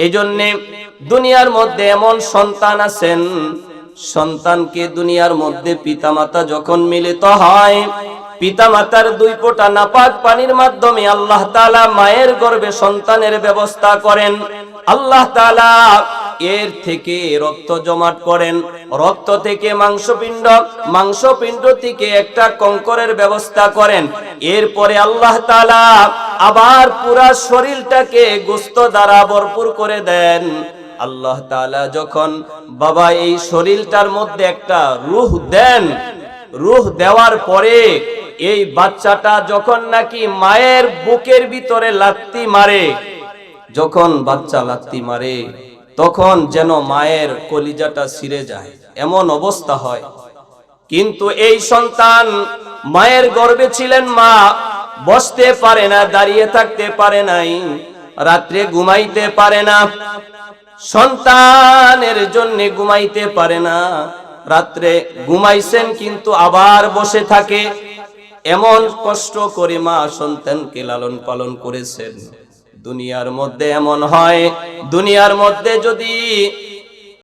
এই জন্যে দুনিয়ার মধ্যে এমন সন্তান আছেন, সন্তানকে দুনিয়ার মধ্যে পিতামাতা যখন মিলিত হয়, পিতামাতার দুই ফোঁটা নাপাক পানির মাধ্যমে আল্লাহ তাআলা মায়ের গর্ভে সন্তানের ব্যবস্থা করেন। আল্লাহ তাআলা এর থেকে রক্ত জমাট করেন, রক্ত থেকে মাংসপিণ্ড, মাংসপিণ্ড থেকে একটা কঙ্করের ব্যবস্থা করেন। এরপরে আল্লাহ তাআলা আবার পুরা শরীরটাকে গোশত দ্বারা ভরপুর করে দেন। আল্লাহ তাআলা যখন বাবা এই শরীরটার মধ্যে একটা রূহ দেন, রূহ দেওয়ার পরে এই বাচ্চাটা যখন নাকি মায়ের বুকের ভিতরে লাথি মারে, যখন বাচ্চা লাথি মারে তখন যেন মায়ের কলিজাটা ছিঁড়ে যায়, এমন অবস্থা হয়। কিন্তু এই সন্তান মায়ের গর্ভে ছিলেন, মা বসতে পারে না, দাঁড়িয়ে থাকতে পারে নাই, রাত্রে ঘুমাইতে পারে না, সন্তানের জন্য ঘুমাইতে পারে না। রাত্রে ঘুমাইছেন কিন্তু আবার বসে থাকে। এমন কষ্ট করে মা সন্তানকে লালন পালন করেছেন। দুনিয়ার মধ্যে এমন হয়, দুনিয়ার মধ্যে যদি